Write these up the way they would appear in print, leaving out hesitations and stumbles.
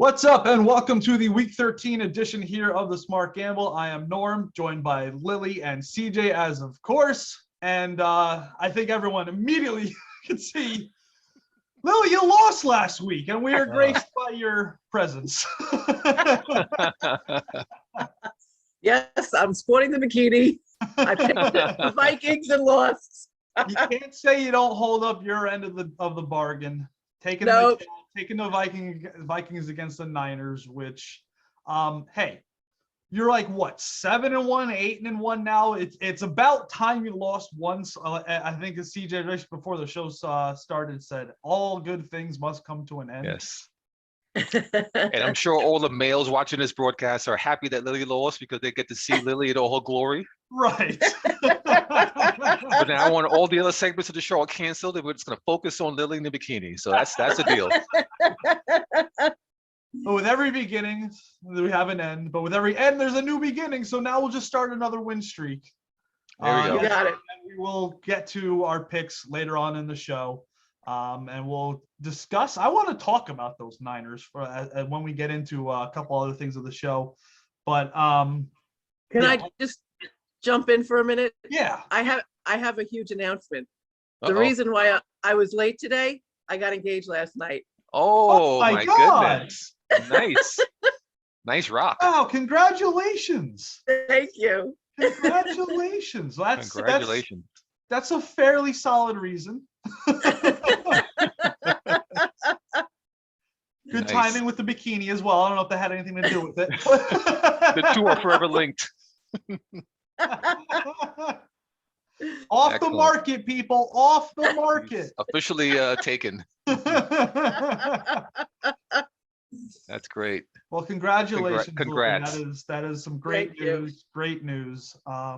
What's up, and welcome to the Week 13 edition here of the Smart Gamble. I am Norm, joined by Lily and CJ, as of course. And I think everyone immediately can see, Lily, you lost last week, and we are graced by your presence. Yes, I'm sporting the bikini. I picked the Vikings and lost. You can't say you don't hold up your end of the bargain. Taking the Vikings against the Niners, which, hey, you're like what, 7-1, 8-1 now. It's about time you lost once. I think as CJ Rich before the show started said, all good things must come to an end. Yes. And I'm sure all the males watching this broadcast are happy that Lily lost because they get to see Lily in all her glory. Right. But now on all the other segments of the show are canceled, and we're just going to focus on Lily in the bikini. So that's the deal. But with every beginning, we have an end. But with every end, there's a new beginning. So now we'll just start another win streak. There we go. You got it. And we will get to our picks later on in the show. And we'll discuss. I want to talk about those Niners for when we get into a couple other things of the show. But Can I just jump in for a minute? Yeah. I have a huge announcement. The Uh-oh. reason why I was late today, I got engaged last night. Oh, my God. goodness. Nice. Nice rock. Wow, congratulations. Thank you. Congratulations. Congratulations. That's a fairly solid reason. Good Nice. timing with the bikini as well. I don't know if that had anything to do with it. The two are forever linked. Off the Excellent. market, people. Off the market. Officially taken. That's great. Well, congratulations. Congrats. Lily. That is some great Thank you. news. Great news. I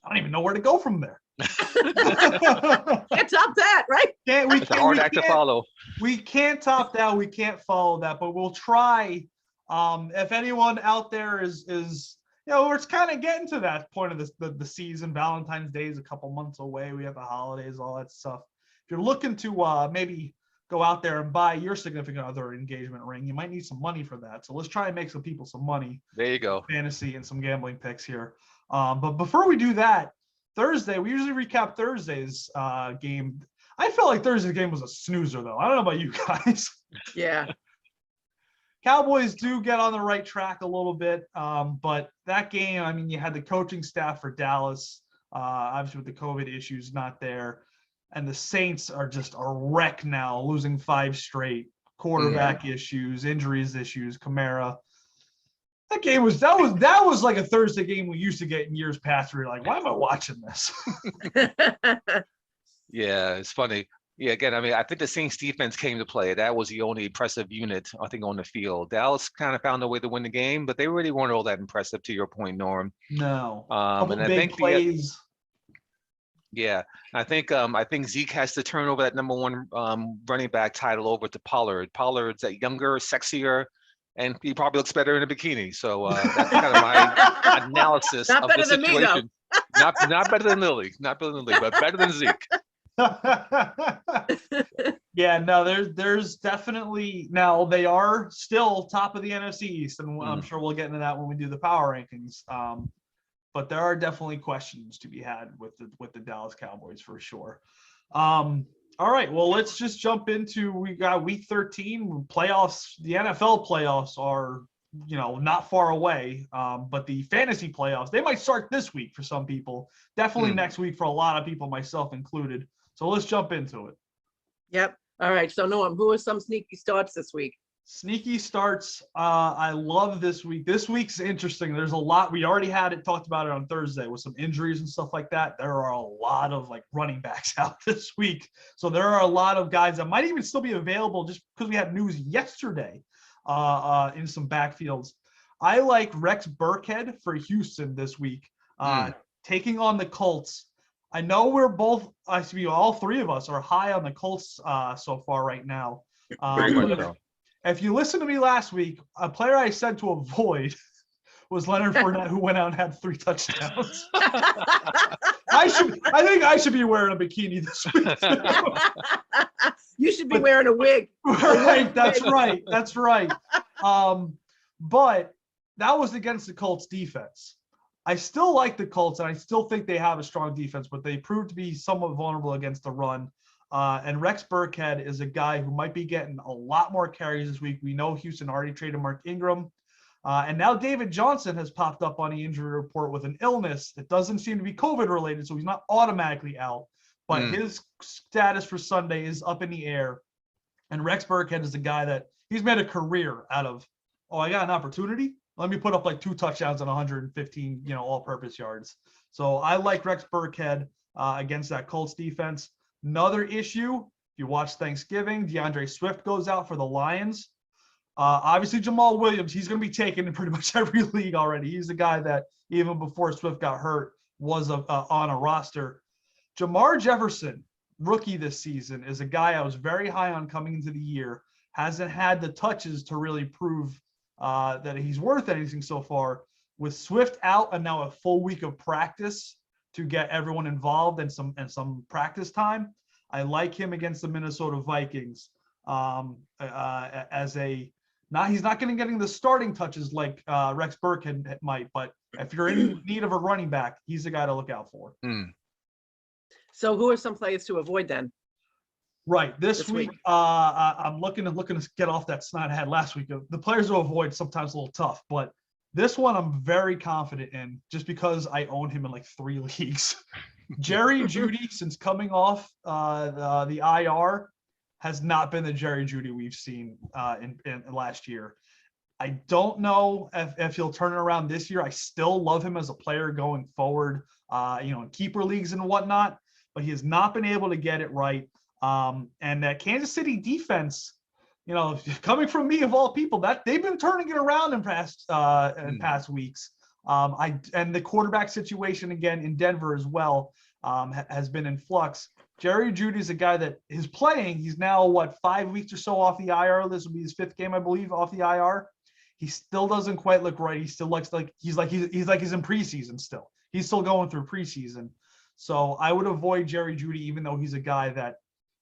don't even know where to go from there. Can't top that, right? It's a hard act to follow. We can't top that. We can't follow that, but we'll try. If anyone out there is it's kind of getting to that point of the season. Valentine's Day is a couple months away. We have the holidays, all that stuff. If you're looking to maybe go out there and buy your significant other an engagement ring, you might need some money for that. So let's try and make some people some money. There you go. Fantasy and some gambling picks here. But before we do that, Thursday, we usually recap Thursday's game. I felt like Thursday's game was a snoozer, though. I don't know about you guys. Yeah. Cowboys do get on the right track a little bit, but that game, I mean, you had the coaching staff for Dallas, obviously with the COVID issues not there, and the Saints are just a wreck now, losing 5 straight, quarterback issues, injuries issues, Kamara. That game was like a Thursday game we used to get in years past. We were like, why am I watching this? Yeah, it's funny. Yeah, again, I mean, I think the Saints defense came to play. That was the only impressive unit, I think, on the field. Dallas kind of found a way to win the game, but they really weren't all that impressive, to your point, Norm. No. And I big think plays. I think Zeke has to turn over that number one running back title over to Pollard. Pollard's that younger, sexier, and he probably looks better in a bikini. So that's kind of my analysis Not of better the than me, though. situation. Not better than Lily, but better than Zeke. Yeah, no, there's definitely, now they are still top of the NFC East, and I'm sure we'll get into that when we do the power rankings. But there are definitely questions to be had with the Dallas Cowboys for sure. All right, well, let's just jump into, we got week 13 playoffs. The NFL playoffs are, not far away, but the fantasy playoffs, they might start this week for some people, definitely next week for a lot of people, myself included. So let's jump into it. Yep. All right. So Norm, who are some sneaky starts this week? Sneaky starts. I love this week. This week's interesting. There's a lot. We already talked about it on Thursday with some injuries and stuff like that. There are a lot of running backs out this week. So there are a lot of guys that might even still be available just because we had news yesterday in some backfields. I like Rex Burkhead for Houston this week, taking on the Colts. I know we're both, all three of us are high on the Colts so far right now. Very much so. If you listened to me last week, a player I said to avoid was Leonard Fournette, who went out and had 3 touchdowns. I think I should be wearing a bikini this week. You should be wearing a wig. Right, that's right. That's right. But that was against the Colts defense. I still like the Colts, and I still think they have a strong defense, but they proved to be somewhat vulnerable against the run. And Rex Burkhead is a guy who might be getting a lot more carries this week. We know Houston already traded Mark Ingram. And now David Johnson has popped up on the injury report with an illness that doesn't seem to be COVID related, so he's not automatically out. But his status for Sunday is up in the air. And Rex Burkhead is a guy that he's made a career out of, I got an opportunity. Let me put up like 2 touchdowns and 115, all-purpose yards. So I like Rex Burkhead against that Colts defense. Another issue, if you watch Thanksgiving, DeAndre Swift goes out for the Lions. Obviously, Jamal Williams, he's going to be taken in pretty much every league already. He's the guy that even before Swift got hurt was on a roster. Jamar Jefferson, rookie this season, is a guy I was very high on coming into the year. Hasn't had the touches to really prove that he's worth anything so far. With Swift out and now a full week of practice to get everyone involved and some practice time, I like him against the Minnesota Vikings he's not going to getting the starting touches like Rex Burkhead might, but if you're in need of a running back, he's the guy to look out for. So who are some players to avoid then? Right. This week, I'm looking to get off that snot I had last week. The players to avoid sometimes a little tough, but this one I'm very confident in just because I own him in like 3 leagues. Jerry Jeudy, since coming off the IR, has not been the Jerry Jeudy we've seen in last year. I don't know if he'll turn it around this year. I still love him as a player going forward, in keeper leagues and whatnot, but he has not been able to get it right. And that Kansas City defense, coming from me of all people, that they've been turning it around in past weeks. And the quarterback situation again in Denver as well has been in flux. Jerry Jeudy is a guy that is playing. He's now 5 weeks or so off the IR. This will be his 5th game, I believe, off the IR. He still doesn't quite look right. He still looks like he's in preseason still. He's still going through preseason. So I would avoid Jerry Jeudy, even though he's a guy that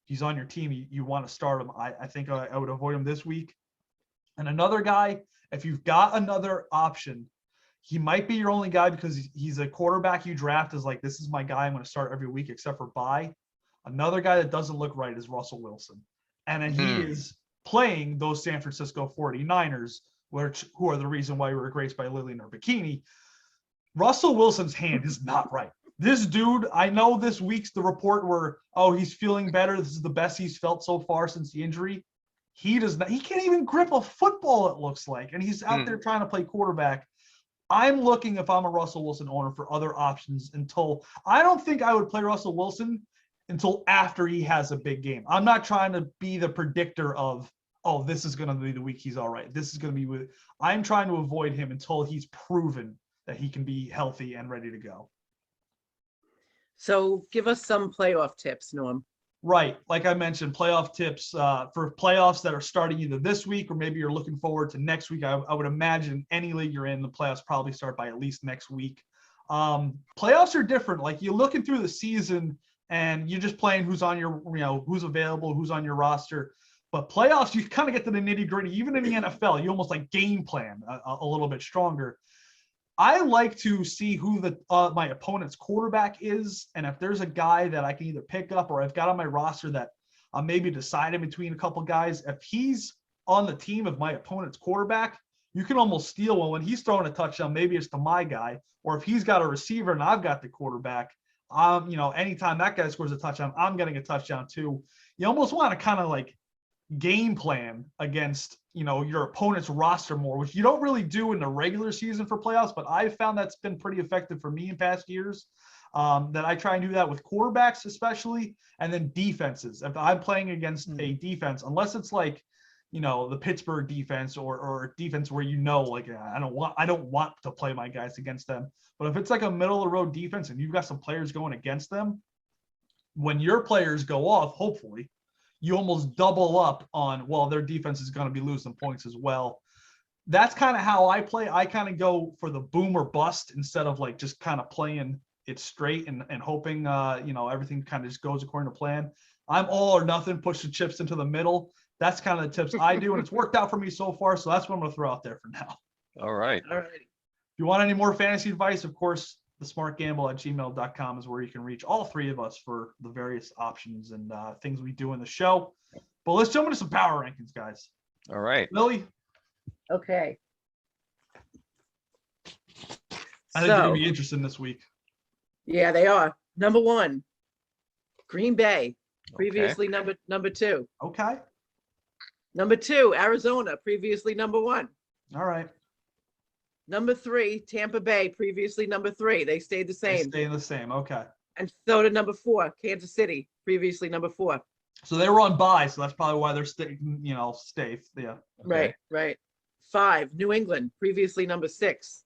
he's on your team. You want to start him. I think I would avoid him this week. And another guy, if you've got another option, he might be your only guy because he's a quarterback you draft as like, this is my guy I'm going to start every week except for bye. Another guy that doesn't look right is Russell Wilson. And then he is playing those San Francisco 49ers, who are the reason why we were graced by Lily in her bikini. Russell Wilson's hand is not right. This dude, I know this week's the report where, he's feeling better. This is the best he's felt so far since the injury. He can't even grip a football, it looks like. And he's out there trying to play quarterback. I'm looking, if I'm a Russell Wilson owner, for other options I don't think I would play Russell Wilson until after he has a big game. I'm not trying to be the predictor of, this is going to be the week he's all right. This is going to be I'm trying to avoid him until he's proven that he can be healthy and ready to go. So give us some playoff tips, Norm. Right. Like I mentioned, playoff tips for playoffs that are starting either this week or maybe you're looking forward to next week. I would imagine any league you're in, the playoffs probably start by at least next week. Playoffs are different. Like you're looking through the season and you're just playing who's on your, who's available, who's on your roster. But playoffs, you kind of get to the nitty gritty. Even in the NFL, you almost like game plan a little bit stronger. I like to see who my opponent's quarterback is. And if there's a guy that I can either pick up or I've got on my roster that I'm maybe deciding between a couple guys, if he's on the team of my opponent's quarterback, you can almost steal one. When he's throwing a touchdown, maybe it's to my guy. Or if he's got a receiver and I've got the quarterback, anytime that guy scores a touchdown, I'm getting a touchdown too. You almost want to kind of like game plan against, your opponent's roster more, which you don't really do in the regular season for playoffs, but I've found that's been pretty effective for me in past years. That I try and do that with quarterbacks, especially, and then defenses. If I'm playing against a defense, unless it's like, the Pittsburgh defense or defense where I don't want to play my guys against them. But if it's like a middle of the road defense and you've got some players going against them, when your players go off, hopefully, you almost double up on, their defense is going to be losing points as well. that's kind of how I play. I kind of go for the boom or bust instead of like just kind of playing it straight and hoping, everything kind of just goes according to plan. I'm all or nothing, push the chips into the middle. That's kind of the tips I do, and it's worked out for me so far. So that's what I'm going to throw out there for now. All right. All right. If you want any more fantasy advice, of course, thesmartgamble@gmail.com is where you can reach all three of us for the various options and things we do in the show. But let's jump into some power rankings, guys. All right. Lily, Okay. I think you're going to be interested in this week. Yeah, they are. Number 1, Green Bay, previously number 2. Okay. Number 2, Arizona, previously number 1. All right. Number 3, Tampa Bay, previously number 3. They stayed the They same. stay the same. Okay. And so did number 4, Kansas City, previously number 4. So they were on bye, so that's probably why they're stay. Yeah. Right, right. 5, New England, previously number 6.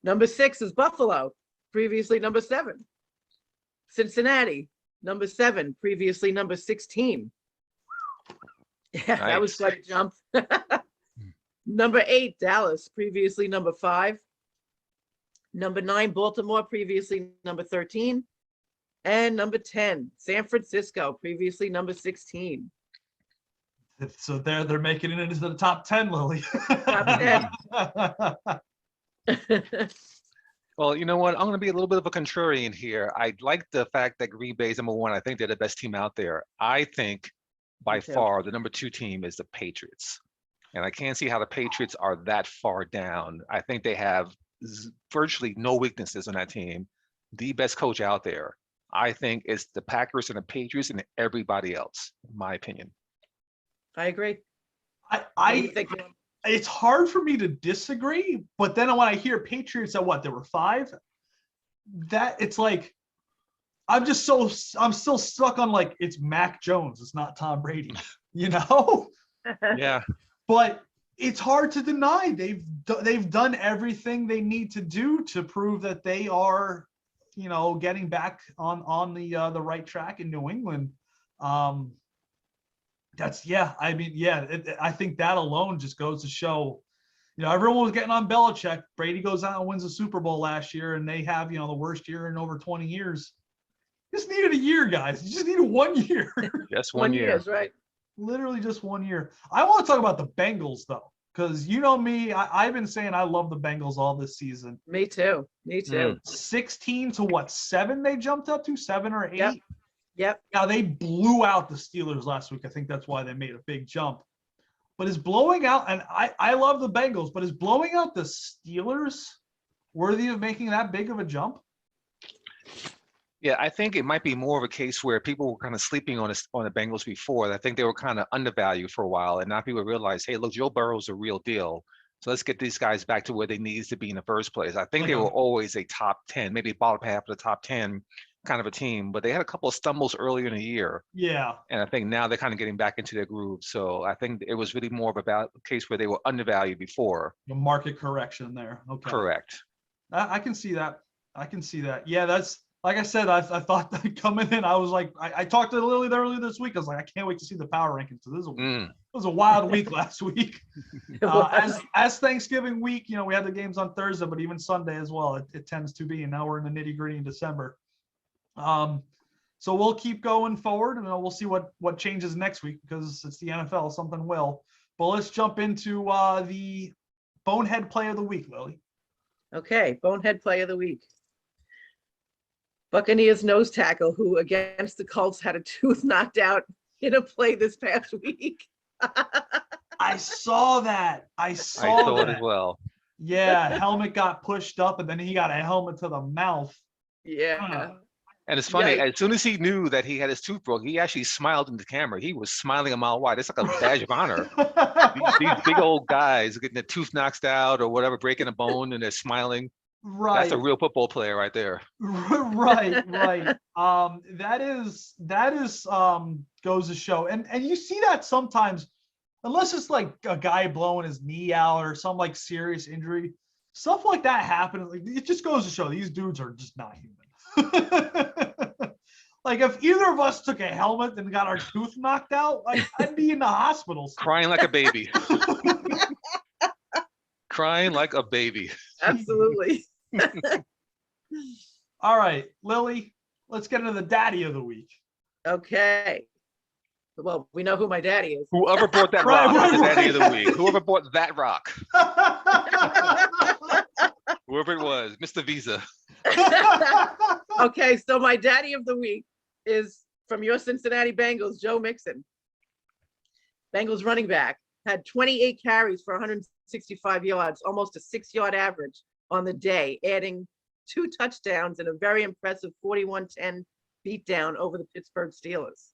Number 6 is Buffalo, previously number 7. Cincinnati, number 7, previously number 16. Yeah, that was Nice. quite a jump. Number 8, Dallas, previously number 5. Number 9, Baltimore, previously number 13. And number 10, San Francisco, previously number 16. So they're making it into the top 10, Lily. Top 10. Well, you know what? I'm going to be a little bit of a contrarian here. I like the fact that Green Bay is number 1. I think they're the best team out there. I think by Me too. far the number 2 team is the Patriots. And I can't see how the Patriots are that far down. I think they have virtually no weaknesses on that team. The best coach out there. I think it's the Packers and the Patriots and everybody else, in my opinion. I agree. What do you I think, Norm? it's hard for me to disagree, but then when I hear Patriots at what, there were 5, that it's like I'm still stuck on like it's Mac Jones, it's not Tom Brady, Yeah. But it's hard to deny they've done everything they need to do to prove that they are, getting back on the right track in New England. I think that alone just goes to show, everyone was getting on Belichick. Brady goes out and wins the Super Bowl last year, and they have, the worst year in over 20 years. Just needed a year, guys. You just needed 1 year. Just 1 1 year. year is right. Literally just 1 year. I want to talk about the Bengals, though, because you know me, I've been saying I love the Bengals all this season. Me too. Me too. 16 to 7 they jumped up to, 7 or 8? Yep. Yep. Now, they blew out the Steelers last week. I think that's why they made a big jump. But is blowing out, and I love the Bengals, but is blowing out the Steelers worthy of making that big of a jump? Yeah, I think it might be more of a case where people were kind of sleeping on the Bengals before. I think they were kind of undervalued for a while, and now people realize, hey, look, Joe Burrow's a real deal. So let's get these guys back to where they needed to be in the first place. I think they were always a top 10, maybe bottom half of the top 10 kind of a team, but they had a couple of stumbles earlier in the year. Yeah. And I think now they're kind of getting back into their groove. So I think it was really more of a case where they were undervalued before. The market correction there. Okay. Correct. I can see that. Yeah, that's like I said, I thought that coming in, I was like, I talked to Lily earlier this week. I was like, I can't wait to see the power rankings. So it was a wild week last week. As Thanksgiving week, we had the games on Thursday, but even Sunday as well, it tends to be. And now we're in the nitty gritty in December. So we'll keep going forward, and we'll see what changes next week because it's the NFL. Something will. But let's jump into the Bonehead Play of the Week, Lily. Okay, Bonehead Play of the Week. Buccaneers nose tackle who against the Colts had a tooth knocked out in a play this past week. I saw that. I I saw saw it that. as well. Yeah, helmet got pushed up, and then he got a helmet to the mouth. Yeah. And it's funny, Yikes. as soon as he knew that he had his tooth broke, he actually smiled in the camera. He was smiling a mile wide. It's like a badge of honor. These big old guys getting their tooth knocked out or whatever, breaking a bone, and they're smiling. Right. That's a real football player right there. Right. That is goes to show. And you see that sometimes, unless it's like a guy blowing his knee out or some like serious injury, stuff like that happens. Like, it just goes to show these dudes are just not human. Like if either of us took a helmet and got our tooth knocked out, like I'd be in the hospital. Crying like a baby. Crying like a baby. Absolutely. All right, Lily, let's get into the daddy of the week. Okay. Well, we know who my daddy is. Whoever bought that Right, rock is the right, daddy of the right. week. Whoever bought that rock, whoever it was, Mr. Visa. Okay, so my daddy of the week is from your Cincinnati Bengals, Joe Mixon. Bengals running back, had 28 carries for 165 yards, almost a 6-yard average on the day, adding 2 touchdowns and a very impressive 41-10 beatdown over the Pittsburgh Steelers.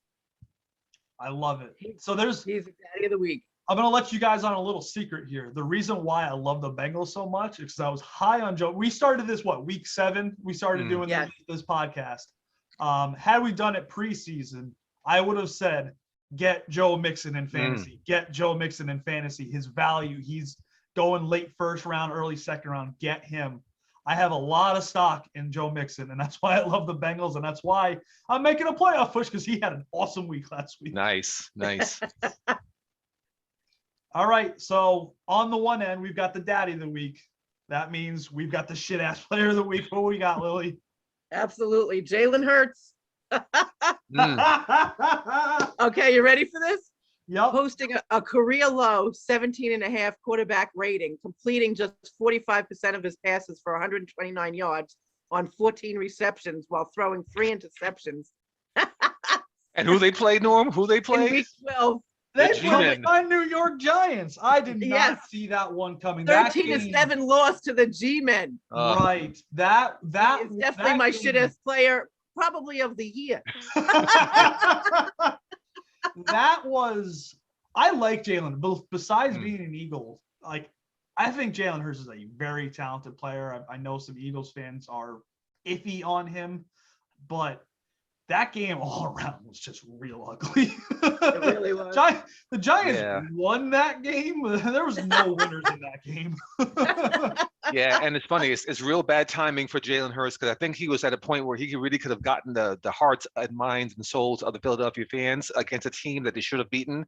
I love it. So He's the daddy of the week. I'm going to let you guys on a little secret here. The reason why I love the Bengals so much is because I was high on Joe. We started this, week 7? We started doing Yes. this podcast. Had we done it preseason, I would have said, get Joe Mixon in fantasy. Get Joe Mixon in fantasy. His value, he's going late first round, early second round. Get him. I have a lot of stock in Joe Mixon, and that's why I love the Bengals, and that's why I'm making a playoff push because he had an awesome week last week. Nice. All right, so on the one end, we've got the daddy of the week. That means we've got the shit-ass player of the week. What we got, Lily? Absolutely. Jalen Hurts. Mm. Okay, you ready for this? Yep. Posting a career low 17.5 quarterback rating, completing just 45% of his passes for 129 yards on 14 receptions while throwing 3 interceptions. And who they play, Norm? Who they In play? week 12, They The played G-Men. my New York Giants. I did not Yes. see that one coming. That 13-7 loss to the G-Men. Right. That He's definitely that my game- shit-ass player, probably of the year. That was, I like Jalen. Besides Hmm. being an Eagle, like I think Jalen Hurts is a very talented player. I know some Eagles fans are iffy on him, but that game all around was just real ugly. It really was. The Giants Yeah. won that game. There was no winners in that game. Yeah, and it's funny. It's real bad timing for Jalen Hurts because I think he was at a point where he really could have gotten the hearts and minds and souls of the Philadelphia fans against a team that they should have beaten.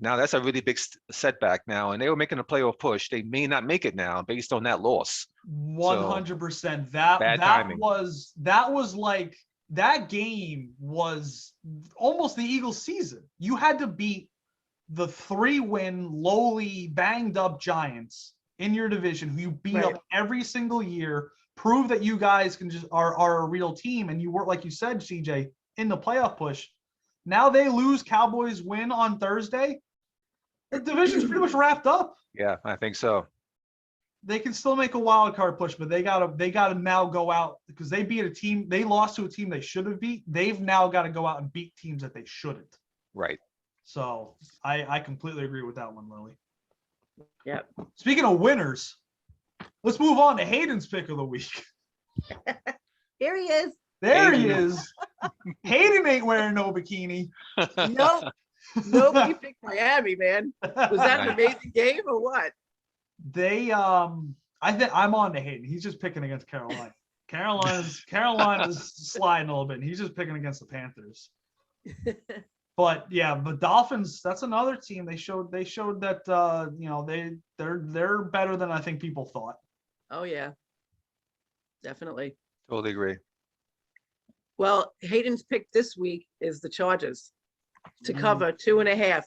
Now that's a really big setback now, and they were making a playoff push. They may not make it now based on that loss. 100%. That bad timing. was like that game was almost the Eagles season. You had to beat the 3-win, lowly, banged up Giants in your division who you beat Right. up every single year, prove that you guys can just are a real team. And you were, like you said, CJ, in the playoff push. Now they lose, Cowboys win on Thursday. The division's pretty much wrapped up. Yeah, I think so. They can still make a wild card push, but they gotta now go out because they beat a team. They lost to a team they should have beat. They've now got to go out and beat teams that they shouldn't. Right. So I completely agree with that one, Lily. Yep. Speaking of winners, let's move on to Hayden's pick of the week. Here he is. There he Hayden. is. Hayden ain't wearing no bikini. Nope. Nobody picked Miami, man. Was that an Nice. amazing game or what? They I think I'm on to Hayden. He's just picking against Carolina. Carolina's sliding a little bit. And he's just picking against the Panthers. But yeah, the Dolphins, that's another team. They showed that they're better than I think people thought. Oh, yeah. Definitely. Totally agree. Well, Hayden's pick this week is the Chargers to Mm. cover 2.5.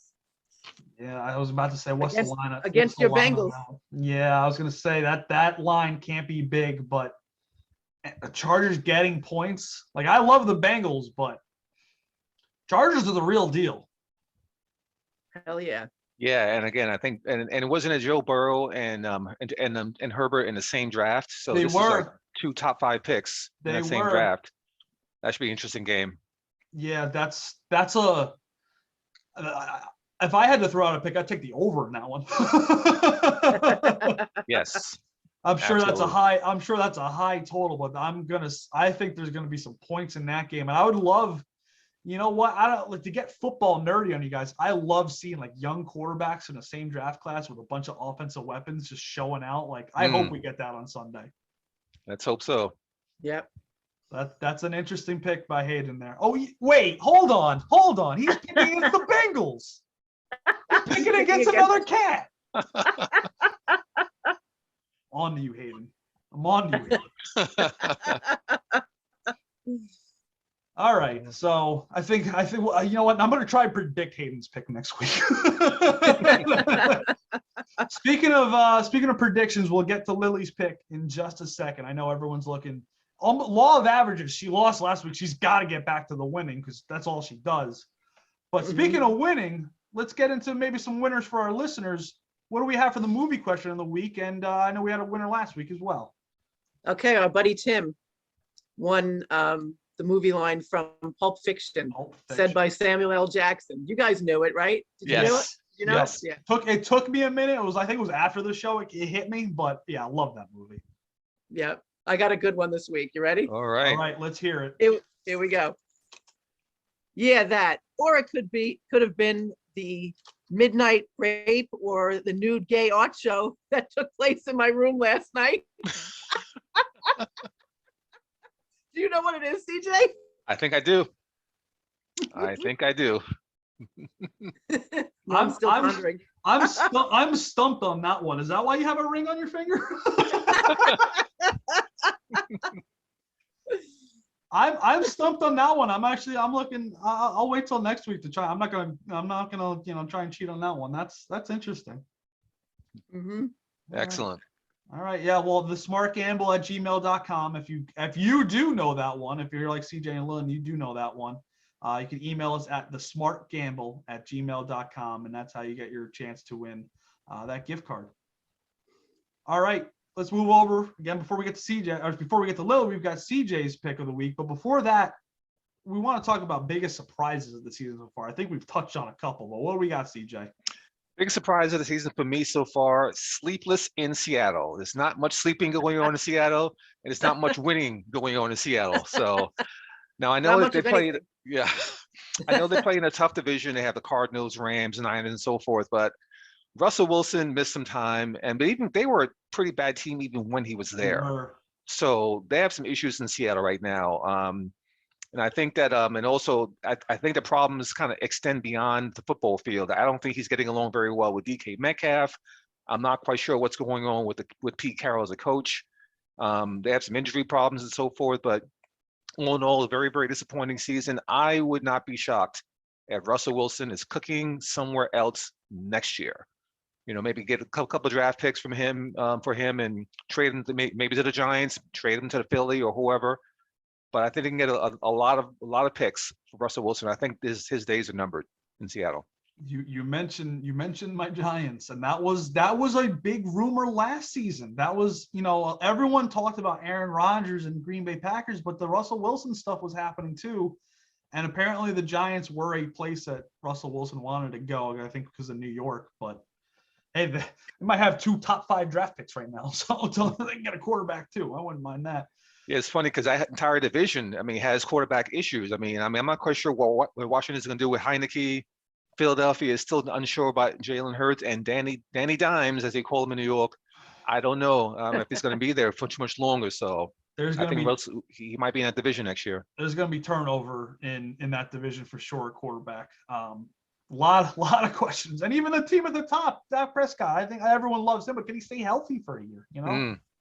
Yeah, I was about to say, what's Against- the line? against what's the your line on Bengals. that one? Yeah, I was gonna say that line can't be big, but the Chargers getting points. Like I love the Bengals, but Chargers are the real deal. Hell yeah. Yeah, and again, I think, and it wasn't a Joe Burrow and Herbert in the same draft. So They this is like were. 2 top 5 picks in They that same were. draft. That should be an interesting game. Yeah, that's a. If I had to throw out a pick, I'd take the over in that one. Yes. I'm sure that's a Absolutely. high. I'm sure that's a high total, but I think there's gonna be some points in that game, and I would love. You know what? I don't like to get football nerdy on you guys. I love seeing like young quarterbacks in the same draft class with a bunch of offensive weapons just showing out. Like I hope we get that on Sunday. Let's hope so. Yep. That's an interesting pick by Hayden there. Oh wait, hold on. He's picking against the Bengals. He's picking against another cat. on to you, Hayden. I'm on to you. Hayden. All right, so I think well, you know what? I'm going to try and predict Hayden's pick next week. Speaking of predictions, we'll get to Lily's pick in just a second. I know everyone's looking. Law of averages. She lost last week. She's got to get back to the winning because that's all she does. But speaking of winning, let's get into maybe some winners for our listeners. What do we have for the movie question of the week? And I know we had a winner last week as well. Okay, our buddy Tim won the movie line from Pulp Fiction, said by Samuel L. Jackson. You guys knew it, right? Did you know it? You know? Yes. Yeah. It took me a minute. I think it was after the show it hit me, but yeah, I love that movie. Yeah, I got a good one this week. You ready? All right. All right, let's hear it. Here we go. Yeah, that. Or it could have been the midnight rape or the nude gay art show that took place in my room last night. Do you know what it is, CJ? I think I do. I think I do. I'm still wondering. I'm stumped on that one. Is that why you have a ring on your finger? I'm stumped on that one. I'm looking. I'll wait till next week to try. I'm not gonna try and cheat on that one. That's interesting. Mm-hmm. Excellent. All right. Yeah. Well, thesmartgamble@gmail.com. If you do know that one, if you're like CJ and Lynn, you do know that one. You can email us at thesmartgamble@gmail.com, and that's how you get your chance to win that gift card. All right. Let's move over again before we get to CJ, or before we get to Lil, we've got CJ's pick of the week. But before that, we want to talk about biggest surprises of the season so far. I think we've touched on a couple, but what do we got, CJ? Big surprise of the season for me so far, sleepless in Seattle. There's not much sleeping going on in Seattle, and it's not much winning going on in Seattle. So now I know that they played, yeah, I know they play in a tough division. They have the Cardinals, Rams, Niners, and so forth, but Russell Wilson missed some time, but even they were a pretty bad team even when he was there. So they have some issues in Seattle right now. And I think that, and also I think the problems kind of extend beyond the football field. I don't think he's getting along very well with DK Metcalf. I'm not quite sure what's going on with Pete Carroll as a coach. They have some injury problems and so forth, but all in all, a very, very disappointing season. I would not be shocked if Russell Wilson is cooking somewhere else next year. Maybe get a couple of draft picks from him for him and trade him to maybe to the Giants, trade him to the Philly or whoever. But I think they can get a lot of picks for Russell Wilson. I think his days are numbered in Seattle. You mentioned my Giants, and that was a big rumor last season. That was, everyone talked about Aaron Rodgers and Green Bay Packers, but the Russell Wilson stuff was happening too. And apparently the Giants were a place that Russell Wilson wanted to go, I think because of New York, but hey, they might have 2 top 5 draft picks right now, so they can get a quarterback too. I wouldn't mind that. Yeah, it's funny because that entire division, has quarterback issues. I'm not quite sure what Washington is going to do with Heineke. Philadelphia is still unsure about Jalen Hurts and Danny Dimes, as they call him in New York. I don't know if he's going to be there for too much longer. So I think he might be in that division next year. There's going to be turnover in that division for sure, quarterback. Lot of questions, and even the team at the top, Dak Prescott. I think everyone loves him, but can he stay healthy for a year?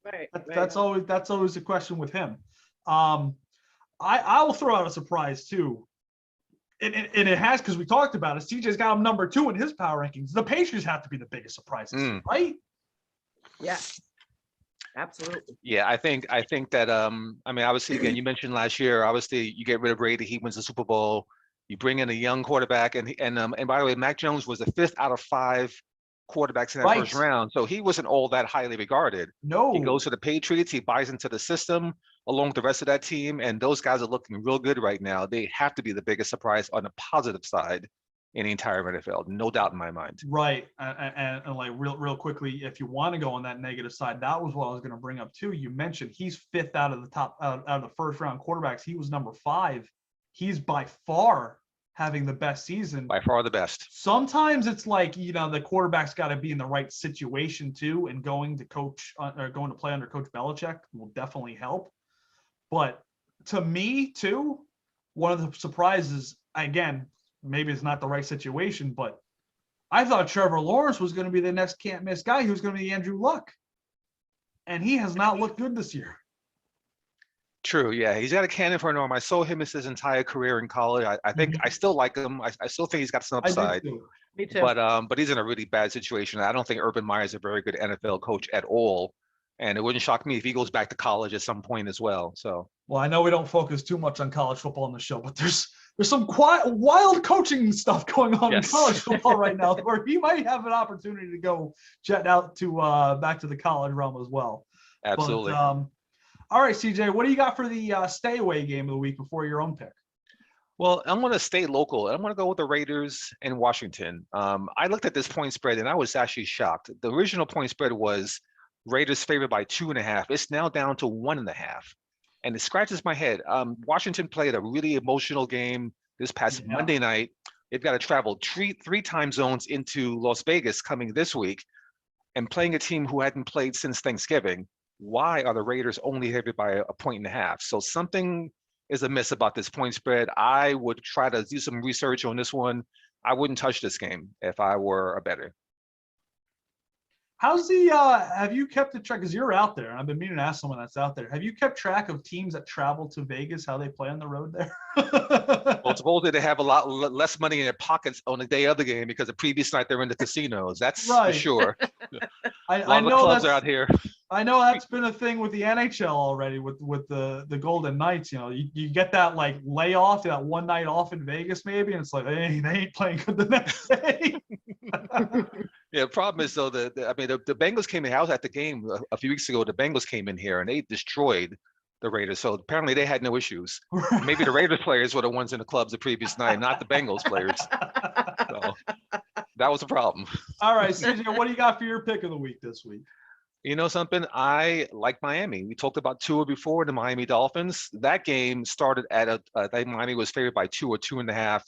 Right. That's always a question with him. I will throw out a surprise too, and it has because we talked about it. CJ's got him number 2 in his power rankings. The Patriots have to be the biggest surprise, right? Yeah, absolutely. Yeah, I think that obviously again, you mentioned last year. Obviously, you get rid of Brady, he wins the Super Bowl. You bring in a young quarterback, and by the way, Mac Jones was the 5th out of 5 quarterbacks in that first round, so he wasn't all that highly regarded. No, he goes to the Patriots, he buys into the system along with the rest of that team, and those guys are looking real good right now. They have to be the biggest surprise on the positive side in the entire NFL, no doubt in my mind. Right, and like real quickly, if you want to go on that negative side, that was what I was going to bring up too. You mentioned he's 5th out of the top out of the first round quarterbacks. He was number 5. He's by far having the best season. By far the best. Sometimes it's like, the quarterback's got to be in the right situation too, and going to play under Coach Belichick will definitely help. But to me too, one of the surprises, again, maybe it's not the right situation, but I thought Trevor Lawrence was going to be the next can't miss guy. He was going to be Andrew Luck. and he has not looked good this year. True, yeah, he's got a cannon for an arm. I saw him his entire career in college. I think I still like him. I still think he's got some I do upside. too. Me too. But he's in a really bad situation. I don't think Urban Meyer is a very good NFL coach at all. And it wouldn't shock me if he goes back to college at some point as well. So Well, I know we don't focus too much on college football on the show, but there's some wild coaching stuff going on in Yes. college football right now, where he might have an opportunity to go jet out to back to the college realm as well. absolutely. But, all right, CJ, what do you got for the stay away game of the week before your own pick? Well, I'm going to stay local. I'm going to go with the Raiders and Washington. I looked at this point spread and I was actually shocked. The original point spread was Raiders favored by 2.5. It's now down to 1.5. And it scratches my head. Washington played a really emotional game this past Yeah. Monday night. They've got to travel three time zones into Las Vegas coming this week and playing a team who hadn't played since Thanksgiving. Why are the Raiders only favored by 1.5? So something is amiss about this point spread. I would try to do some research on this one. I wouldn't touch this game if I were a bettor. How's the have you kept the track, because you're out there, and I've been meaning to ask someone that's out there, have you kept track of teams that travel to Vegas, how they play on the road there? Well, supposedly they have a lot less money in their pockets on the day of the game because the previous night they're in the casinos. That's for Right. sure. I A lot of the know clubs that's out here. I know that's been a thing with the NHL already with the Golden Knights. You know, you get that like layoff, that one night off in Vegas maybe, and it's like they ain't playing good the next day. Yeah, the problem is though the Bengals came in. I was at the game a few weeks ago. The Bengals came in here and they destroyed the Raiders. So apparently they had no issues. Maybe the Raiders players were the ones in the clubs the previous night, not the Bengals players. So that was the problem. All right, CJ, what do you got for your pick of the week this week? You know something? I like Miami. We talked about Tua before, the Miami Dolphins. That game started at I think Miami was favored by 2 or 2.5. Of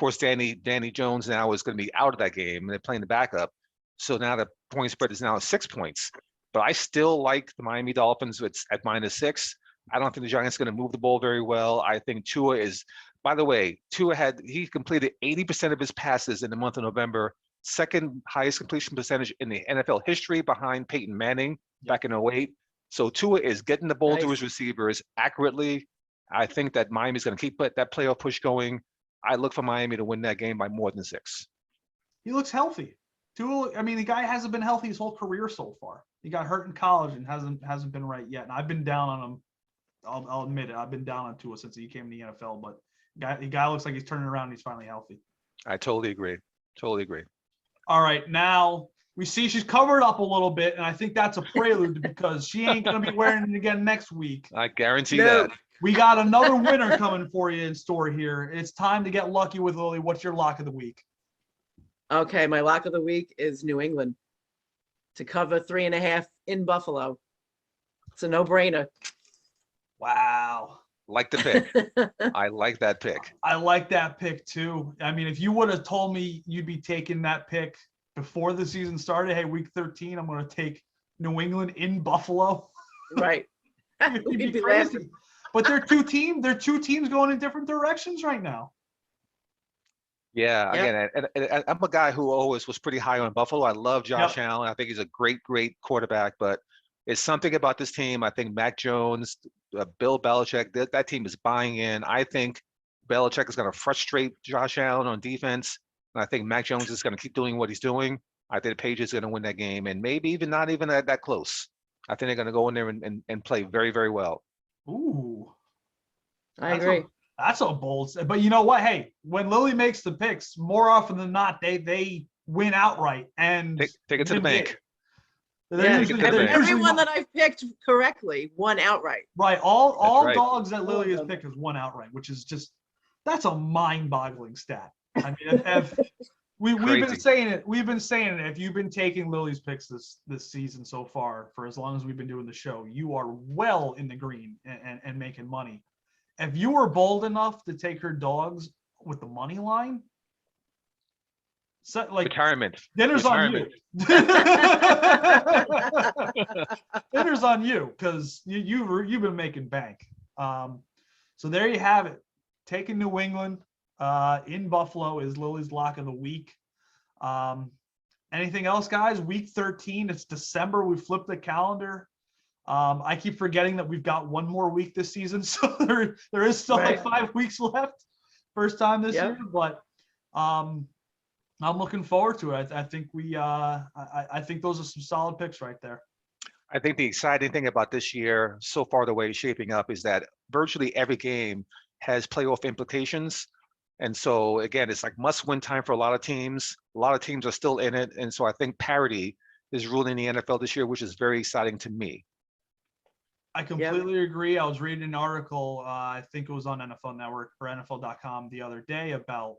course, Danny Jones now is going to be out of that game, and they're playing the backup. So now the point spread is now 6 points. But I still like the Miami Dolphins. It's at -6. I don't think the Giants are going to move the ball very well. I think Tua is, by the way, he completed 80% of his passes in the month of November, second highest completion percentage in the NFL history behind Peyton Manning back in 2008. So Tua is getting the ball to Nice. his receivers accurately. I think that Miami's going to keep that playoff push going. I look for Miami to win that game by more than 6. He looks healthy. I mean, the guy hasn't been healthy his whole career so far. He got hurt in college and hasn't been right yet. And I've been down on him. I'll admit it. I've been down on Tua since he came to the NFL. But the guy looks like he's turning around and he's finally healthy. I totally agree. Totally agree. All right, now we see she's covered up a little bit, and I think that's a prelude because she ain't gonna be wearing it again next week. I guarantee No. that. We got another winner coming for you in store here. It's time to get lucky with Lily. What's your lock of the week? Okay, my lock of the week is New England to cover 3.5 in Buffalo. It's a no-brainer. Wow. Like the pick. I like that pick. I like that pick too. I mean, if you would have told me you'd be taking that pick before the season started, hey, week 13, I'm going to take New England in Buffalo. Right. You'd We'd be be crazy. laughing. But they're two teams going in different directions right now. Yeah, Yep. again, and I'm a guy who always was pretty high on Buffalo. I love Josh Yep. Allen. I think he's a great quarterback, but it's something about this team. I think Mac Jones, Bill Belichick, that team is buying in. I think Belichick is going to frustrate Josh Allen on defense. And I think Mac Jones is going to keep doing what he's doing. I think the Patriots are going to win that game, and maybe even not even that close. I think they're going to go in there and play very, very well. Ooh. I agree. That's a bold. But you know what? Hey, when Lily makes the picks, more often than not, they win outright and Take it to the win bank. big. They're Yeah, usually- Take it to the they're bank. usually everyone not- that I've picked correctly won outright. right. All right. dogs that All Lily of has them. picked has won outright, which is just that's a mind-boggling stat. I mean, we've been Crazy. saying it. We've been saying it. If you've been taking Lily's picks this season so far, for as long as we've been doing the show, you are well in the green and making money. If you were bold enough to take her dogs with the money line, so like Retirement. dinner's on you. Dinner's on you because you've been making bank. So there you have it. Taking New England in Buffalo is Lily's lock of the week. Anything else, guys? Week 13. It's December. We flipped the calendar. I keep forgetting that we've got one more week this season, so there is still like Right. 5 weeks left. First time this Yep. year, but I'm looking forward to it. I think I think those are some solid picks right there. I think the exciting thing about this year, so far the way it's shaping up, is that virtually every game has playoff implications. And so again, it's like must-win time for a lot of teams. A lot of teams are still in it, and so I think parity is ruling the NFL this year, which is very exciting to me. I completely agree. I was reading an article, I think it was on NFL Network or NFL.com the other day about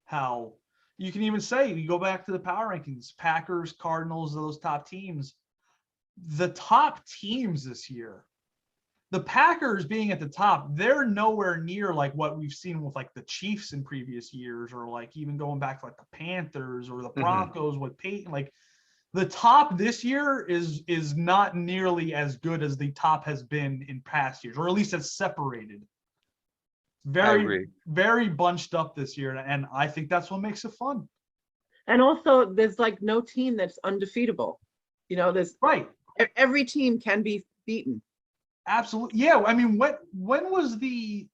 how you can even say, you go back to the power rankings, Packers, Cardinals, those top teams. The top teams this year, the Packers being at the top, they're nowhere near like what we've seen with like the Chiefs in previous years, or like even going back to like the Panthers or the Broncos with Peyton. Like the top this year is not nearly as good as the top has been in past years, or at least it's separated. I agree. Very bunched up this year, and I think that's what makes it fun. And also, there's like no team that's undefeatable. You know, there's Right. every team can be beaten. Absolutely. Yeah. I mean, when was the,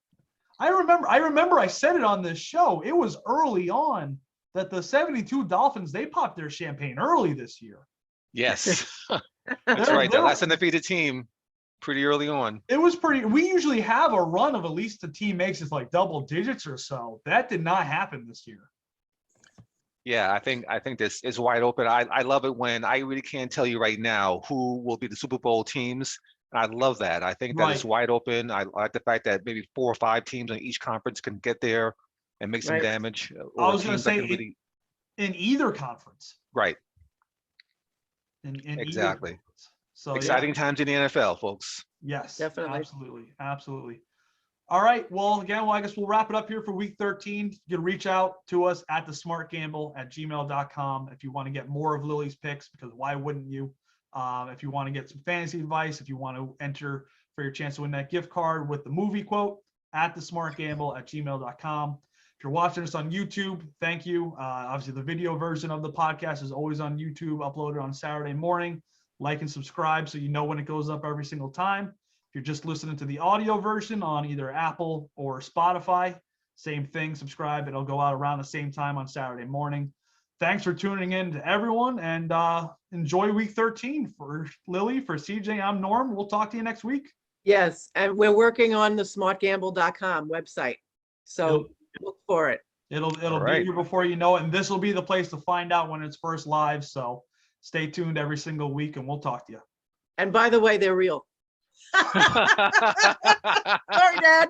I remember I said it on this show. It was early on that the 72 Dolphins, they popped their champagne early this year. Yes, that's They're- right. That they're- last undefeated team, pretty early on. It was pretty, we usually have a run of at least the team makes it like double digits or so. That did not happen this year. Yeah, I think this is wide open. I love it when I really can't tell you right now who will be the Super Bowl teams. And I love that. I think that is Right. wide open. I like the fact that maybe 4 or 5 teams in each conference can get there and make some Right. damage. I Or was gonna teams that say can really, in either conference. right. In either Exactly. conference. So Exciting yeah. times in the NFL, folks. Yes, Definitely. absolutely. All right. Well, again, I guess we'll wrap it up here for week 13. You can reach out to us at thesmartgamble@gmail.com if you want to get more of Lily's picks, because why wouldn't you? If you want to get some fantasy advice, if you want to enter for your chance to win that gift card with the movie quote, at thesmartgamble@gmail.com. If you're watching us on YouTube, thank you. Obviously, the video version of the podcast is always on YouTube, uploaded on Saturday morning. Like and subscribe so you know when it goes up every single time. If you're just listening to the audio version on either Apple or Spotify, same thing, subscribe. It'll go out around the same time on Saturday morning. Thanks for tuning in to everyone, and enjoy week 13. For Lily, for CJ, I'm Norm. We'll talk to you next week. Yes, and we're working on the smartgamble.com website. So look for it. It'll All be right. here before you know it, and this will be the place to find out when it's first live. So stay tuned every single week, and we'll talk to you. And by the way, they're real. Sorry, Dad.